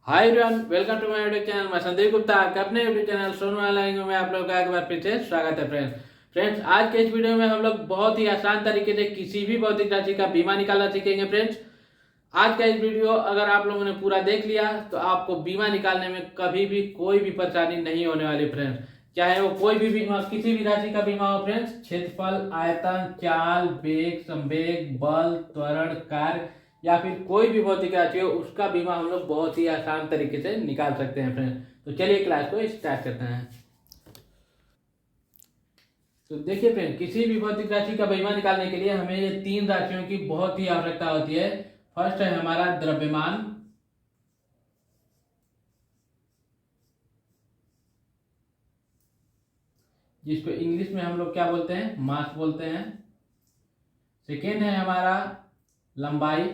Hi everyone, welcome to my YouTube channel. मैं संदीप गुप्ता आपके अपने यूट्यूब चैनल सोनू लैंग्वेज में आप लोगों का एक बार फिर से स्वागत है। फ्रेंड्स आज के इस वीडियो में हम लोग बहुत ही आसान तरीके से किसी भी भौतिक राशि का बीमा निकालना सीखेंगे। फ्रेंड्स आज का इस वीडियो अगर आप लोगों ने पूरा देख लिया तो आपको बीमा निकालने में कभी भी कोई भी परेशानी नहीं होने वाली। फ्रेंड्स चाहे वो कोई भी बीमा, किसी भी राशि का बीमा हो फ्रेंड्स, क्षेत्रफल, आयतन, चाल, वेग, संवेग, बल, त्वरण, कार्य या फिर कोई भी भौतिक राशि हो, उसका बीमा हम लोग बहुत ही आसान तरीके से निकाल सकते हैं। फ्रेंड्स तो चलिए क्लास को स्टार्ट करते हैं। तो देखिए फ्रेंड, किसी भी भौतिक राशि का बीमा निकालने के लिए हमें ये तीन राशियों की बहुत ही आवश्यकता होती है। फर्स्ट है हमारा द्रव्यमान, जिसको इंग्लिश में हम लोग क्या बोलते हैं, मास बोलते हैं। सेकेंड है हमारा लंबाई,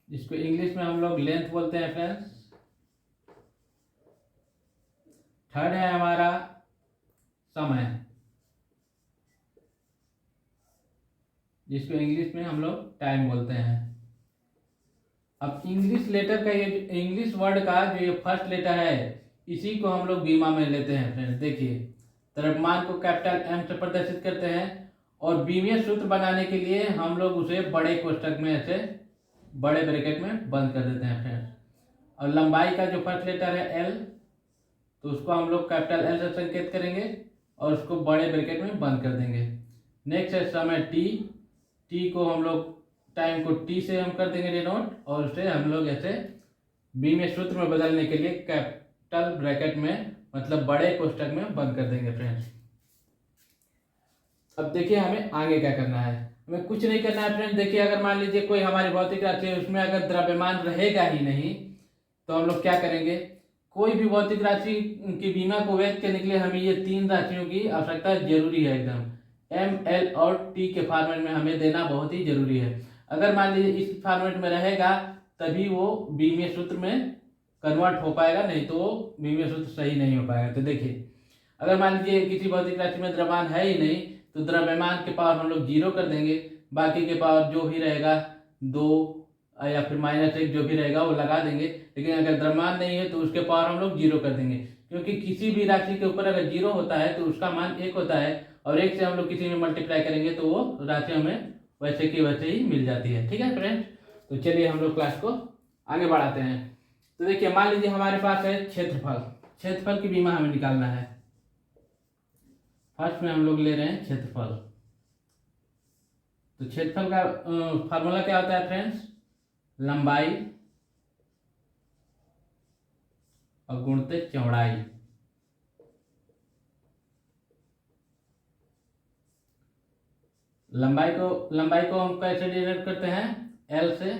जिसको इंग्लिश में हम लोग लेंथ बोलते हैं फ्रेंड्स। थर्ड है हमारा समय, जिसको इंग्लिश में हम लोग टाइम बोलते हैं। अब इंग्लिश लेटर का, ये इंग्लिश वर्ड का जो ये फर्स्ट लेटर है, इसी को हम लोग बीमा में लेते हैं। फ्रेंड्स देखिए, द्रव्यमान को कैपिटल एम से प्रदर्शित करते हैं और बीमीय सूत्र बनाने के लिए हम लोग उसे बड़े कोष्ठक में ऐसे बड़े ब्रैकेट में बंद कर देते हैं फ्रेंड्स। और लंबाई का जो फर्स्ट लेटर है एल, तो उसको हम लोग कैपिटल एल से संकेत करेंगे और उसको बड़े ब्रैकेट में बंद कर देंगे। नेक्स्ट है समय टी, टी को हम लोग, टाइम को टी से हम कर देंगे डिनोट और उसे हम लोग ऐसे बी में सूत्र में बदलने के लिए कैपिटल ब्रैकेट में, मतलब बड़े कोष्ठक में बंद कर देंगे फ्रेंड्स। अब देखिए हमें आगे क्या करना है। हमें कुछ नहीं करना है फ्रेंड्स। देखिए अगर मान लीजिए कोई हमारी भौतिक राशि है, उसमें अगर द्रव्यमान रहेगा ही नहीं, तो हम लोग क्या करेंगे, कोई भी भौतिक राशि की बीमा को व्यक्त करने के लिए हमें ये तीन राशियों की आवश्यकता जरूरी है। एकदम एम, एल और टी के फॉर्मेट में हमें देना बहुत ही जरूरी है। अगर मान लीजिए इस फॉर्मेट में रहेगा तभी वो बीमीय सूत्र में कन्वर्ट हो पाएगा, नहीं तो वो बीमीय सूत्र सही नहीं हो पाएगा। तो देखिए अगर मान लीजिए किसी भौतिक राशि में द्रव्यमान है ही नहीं, तो द्रव्यमान के पावर हम लोग जीरो कर देंगे, बाकी के पावर जो भी रहेगा दो या फिर -1 जो भी रहेगा वो लगा देंगे। लेकिन अगर द्रव्यमान नहीं है तो उसके पावर हम लोग जीरो कर देंगे, क्योंकि किसी भी राशि के ऊपर अगर जीरो होता है तो उसका मान 1 होता है और 1 से हम लोग किसी में मल्टीप्लाई करेंगे तो वो राशि हमें वैसे की वैसे ही मिल जाती है। ठीक है फ्रेंड्स, तो चलिए हम लोग क्लास को आगे बढ़ाते हैं। तो देखिए मान लीजिए हमारे पास है क्षेत्रफल, क्षेत्रफल की बीमा हमें निकालना है। फर्स्ट में हम लोग ले रहे हैं क्षेत्रफल। तो क्षेत्रफल का फार्मूला क्या होता है फ्रेंड्स, लंबाई और गुणित चौड़ाई। लंबाई को हम कैसे डिनोट करते हैं, एल से,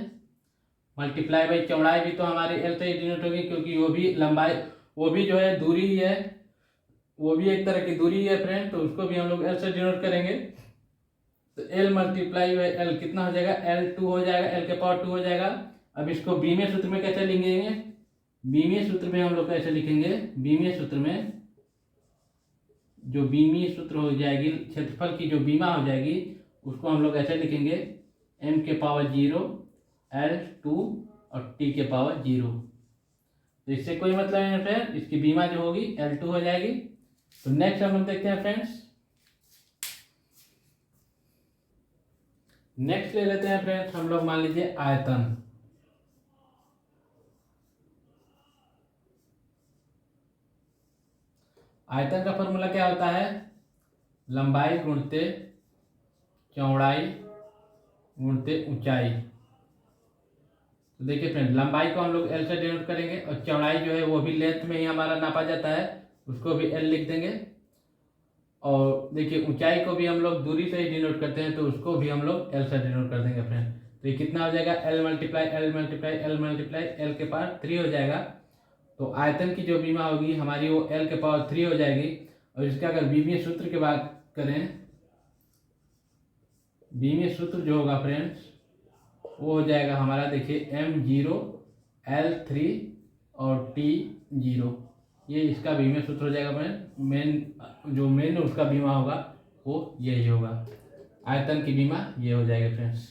मल्टीप्लाई बाई चौड़ाई भी तो हमारी एल से ही डिनोट होगी, क्योंकि वो भी लंबाई, वो भी जो है दूरी ही है, वो भी एक तरह की दूरी है फ्रेंड, तो उसको भी हम लोग एल से डिनोट करेंगे। तो एल मल्टीप्लाई बाई एल कितना हो जाएगा, एल 2 हो जाएगा, एल के पावर 2 हो जाएगा। अब इसको बीमीय सूत्र में कैसे लिखेंगे, बीमीय सूत्र में हम लोग कैसे लिखेंगे, बीमीय सूत्र में जो बीमीय सूत्र हो जाएगी, क्षेत्रफल की जो बीमा हो जाएगी, उसको हम लोग ऐसे लिखेंगे, m के पावर 0, L2 और t के पावर 0। तो इससे कोई मतलब नहीं फ्रेंड, इसकी बीमा जो होगी L2 हो जाएगी। तो नेक्स्ट हम लोग देखते हैं फ्रेंड्स, नेक्स्ट ले लेते हैं फ्रेंड्स हम लोग, मान लीजिए आयतन। आयतन का फॉर्मूला क्या होता है, लंबाई गुणित चौड़ाई गुणित ऊंचाई। तो देखिए फ्रेंड, लंबाई को हम लोग एल से डिनोट करेंगे और चौड़ाई जो है वो भी लेंथ में ही हमारा नापा जाता है, उसको भी एल लिख देंगे। और देखिए ऊंचाई को भी हम लोग दूरी से ही डिनोट करते हैं, तो उसको भी हम लोग एल से डिनोट कर देंगे फ्रेंड। तो ये कितना हो जाएगा, L multiply L multiply L multiply L के पावर 3 हो जाएगा। तो आयतन की जो बीमा होगी हमारी वो एल के पावर 3 हो जाएगी। और इसका अगर बीमीय सूत्र की बात करें, बीमीय सूत्र जो होगा फ्रेंड्स वो हो जाएगा हमारा, देखिए m0 L3 और T0, ये इसका बीमा सूत्र हो जाएगा फ्रेंड। मेन उसका बीमा होगा वो यही होगा, आयतन की बीमा ये हो जाएगा फ्रेंड्स।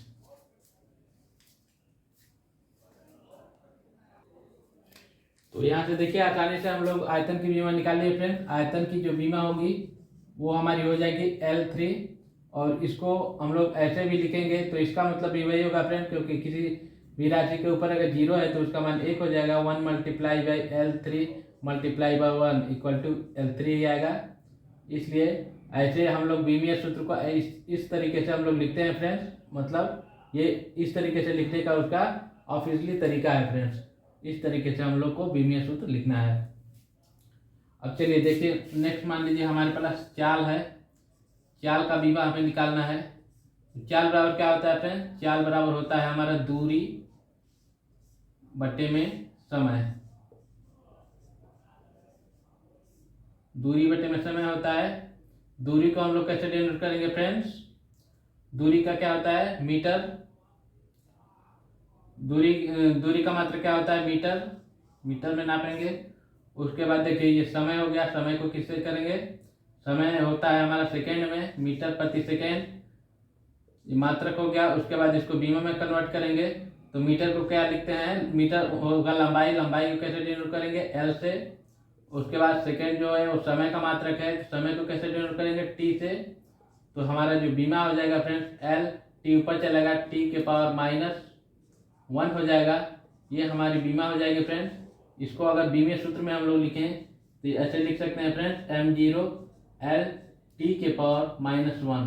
तो यहाँ से देखिए आसानी से हम लोग आयतन की बीमा निकाल लिए फ्रेंड। आयतन की जो बीमा होगी वो हमारी हो जाएगी L3, और इसको हम लोग ऐसे भी लिखेंगे तो इसका मतलब भी वही होगा फ्रेंड, क्योंकि किसी भी राशि के ऊपर अगर जीरो है तो उसका मान 1 हो जाएगा। 1 multiply by L3 multiply by 1 equal to L3 ही आएगा। इसलिए ऐसे हम लोग बीमीय सूत्र को इस तरीके से हम लोग लिखते हैं फ्रेंड्स। मतलब ये इस तरीके से लिखने का उसका ऑफिशियली तरीका है फ्रेंड्स। इस तरीके से हम लोग को बीमीय सूत्र लिखना है। अब चलिए देखिए नेक्स्ट, मान लीजिए हमारे पास चाल है। चाल का बीमा हमें निकालना है। चाल बराबर क्या होता है फ्रेंड? चाल बराबर होता है हमारा दूरी बटे में समय। दूरी बटे में समय होता है। दूरी को हम लोग कैसे डिनोट करेंगे फ्रेंड्स? दूरी का क्या होता है? मीटर। दूरी का मात्रा क्या होता है? मीटर। मीटर में नापेंगे। उसके बाद देखिए ये समय हो गया। समय को किससे करेंगे? समय होता है हमारा सेकेंड में, मीटर प्रति सेकेंड। ये मात्रक हो गया। उसके बाद इसको बीमा में कन्वर्ट करेंगे तो मीटर को क्या लिखते हैं? मीटर होगा लंबाई। लंबाई को कैसे डिनोट करेंगे? एल से। उसके बाद सेकेंड जो है वो समय का मात्रक है, समय को कैसे डिनोट करेंगे? टी से। तो हमारा जो बीमा हो जाएगा फ्रेंड्स एल, टी ऊपर चलेगा, टी के पावर -1 हो जाएगा। ये हमारी बीमा हो जाएगी फ्रेंड्स। इसको अगर बीमीय सूत्र में हम लोग लिखें तो ऐसे लिख सकते हैं फ्रेंड्स, m0 L टी के पावर -1।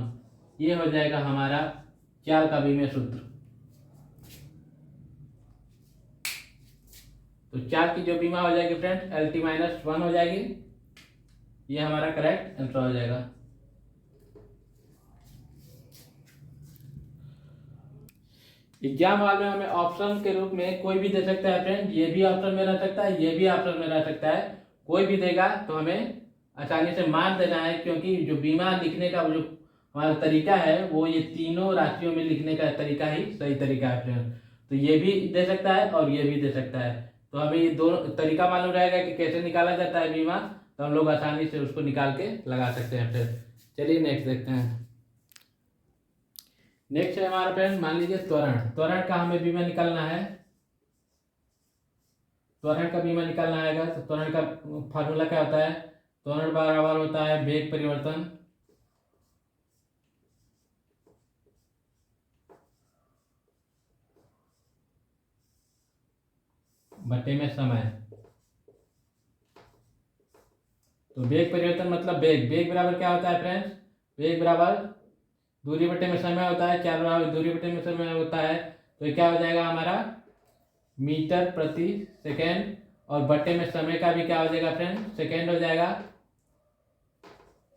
ये हो जाएगा हमारा चाल का बीमीय सूत्र। तो चाल की जो बीमा हो जाएगी फ्रेंड्स LT-1 हो जाएगी। ये हमारा करेक्ट आंसर हो जाएगा। एग्जाम हॉल में हमें ऑप्शन के रूप में कोई भी दे सकता है फ्रेंड। ये भी ऑप्शन में रह सकता है, ये भी ऑप्शन में रह सकता है। कोई भी देगा तो हमें आसानी से मान देना है, क्योंकि जो बीमा लिखने का जो हमारा तरीका है वो ये तीनों राशियों में लिखने का तरीका ही सही तरीका है फ्रेंड। तो ये भी दे सकता है और ये भी दे सकता है। तो हमें ये दोनों तरीका मालूम रहेगा कि कैसे निकाला जाता है बीमा, तो हम लोग आसानी से उसको निकाल के लगा सकते हैं फ्रेंड। चलिए नेक्स्ट देखते हैं। नेक्स्ट है हमारा फ्रेंड, मान लीजिए त्वरण। त्वरण का हमें बीमा निकालना है। त्वरण का बीमा निकालना आएगा तो त्वरण का फार्मूला क्या होता है? त्वरण बराबर होता है वेग परिवर्तन बटे में समय। तो वेग परिवर्तन मतलब वेग। वेग बराबर क्या होता है फ्रेंड्स? वेग बराबर दूरी बटे में समय होता है। चाल बराबर दूरी बटे में समय होता है। तो ये क्या हो जाएगा हमारा? मीटर प्रति सेकेंड, और बटे में समय का भी क्या हो जाएगा फ्रेंड? सेकेंड हो जाएगा।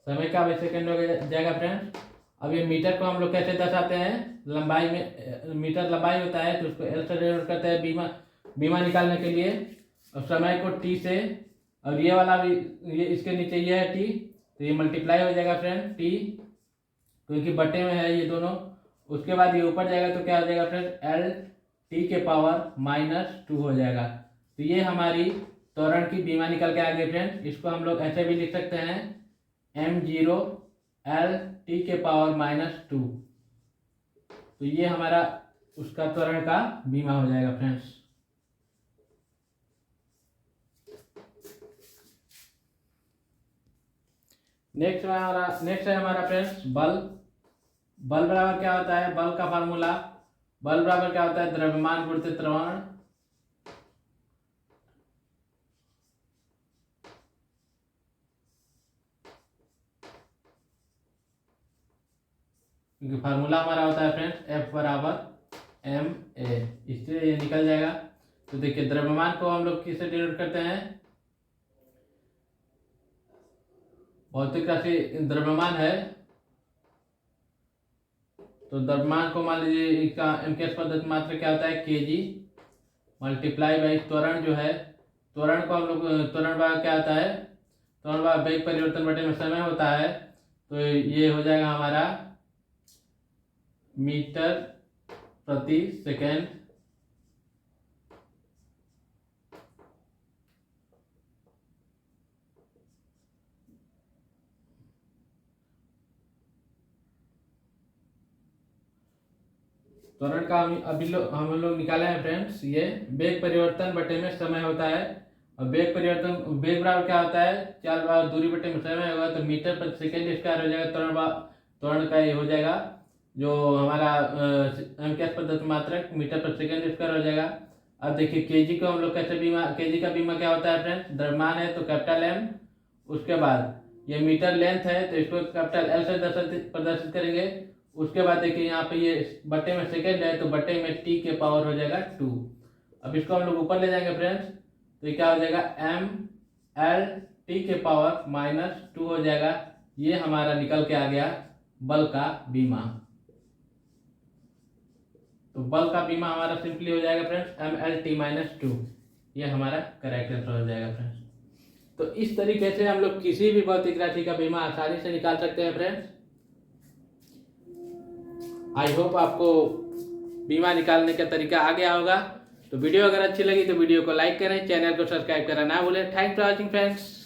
समय का भी सेकेंड हो जाएगा फ्रेंड। अब ये मीटर को हम लोग कैसे दर्शाते हैं? लंबाई में। मीटर लंबाई होता है तो उसको एल से डिनोट करते हैं बीमा निकालने के लिए। और समय को टी से, और ये वाला भी, ये इसके नीचे ये है टी, तो ये मल्टीप्लाई हो जाएगा फ्रेंड टी, क्योंकि बटे में है ये दोनों। उसके बाद ये ऊपर जाएगा तो क्या हो जाएगा फ्रेंड? एल टी के पावर -2 हो जाएगा। तो ये हमारी त्वरण की बीमा निकल के आ गई फ्रेंड। इसको हम लोग ऐसे भी लिख सकते हैं, m0 L टी के पावर -2। तो ये हमारा उसका त्वरण का बीमा हो जाएगा फ्रेंड्स। नेक्स्ट है हमारा फ्रेंड्स बल। बल बराबर क्या होता है? बल का फार्मूला, बल बराबर क्या होता है? द्रव्यमान गुणित त्वरण। क्योंकि फार्मूला हमारा होता है फ्रेंड्स F बराबर ma। इससे ये निकल जाएगा। तो देखिए द्रव्यमान को हम लोग किससे डिनोट करते हैं? भौतिक राशि द्रव्यमान है तो द्रव्यमान को मान लीजिए इसका एमकेएस पद्धति मात्रा क्या होता है? केजी मल्टीप्लाई बाई त्वरण जो है। त्वरण को हम लोग, त्वरण भाग क्या होता है? त्वरण भाग वेग परिवर्तन बटे में समय होता है। तो ये हो जाएगा हमारा मीटर प्रति सेकेंड। त्वरण का हम लोग निकाले हैं फ्रेंड्स। ये वेग परिवर्तन बटे में समय होता है। और वेग बराबर क्या होता है, चाल बराबर दूरी बटे समय होगा, तो मीटर प्रति सेकेंड स्क्वायर हो जाएगा। त्वरण का ये हो जाएगा जो हमारा एमकेएस पद्धति मात्रक मीटर प्रति सेकेंड स्क्वायर हो जाएगा। अब देखिए केजी को हम लोग कैसे केजी का बीमा क्या होता है फ्रेंड्स, द्रव्यमान है तो कैपिटल एम, उसके बाद ये मीटर लेंथ है तो इसको कैपिटल एल से प्रदर्शित करेंगे। उसके बाद देखिए यहाँ पे ये बटे में सेकेंड है तो बटे में टी के पावर हो जाएगा 2। अब इसको हम लोग ऊपर ले जाएंगे फ्रेंड्स, तो ये क्या हो जाएगा एम एल टी के पावर -2 हो जाएगा। ये हमारा निकल के आ गया बल का बीमा। तो बल का बीमा हमारा सिंपली हो जाएगा फ्रेंड्स एम एल टी -2। ये हमारा करेक्ट आंसर हो जाएगा फ्रेंड्स। तो इस तरीके से हम लोग किसी भी भौतिक राशि का बीमा आसानी से निकाल सकते हैं फ्रेंड्स। आई होप आपको बीमा निकालने का तरीका आ गया होगा। तो वीडियो अगर अच्छी लगी तो वीडियो को लाइक करें, चैनल को सब्सक्राइब करना ना भूलें। Thanks for watching friends.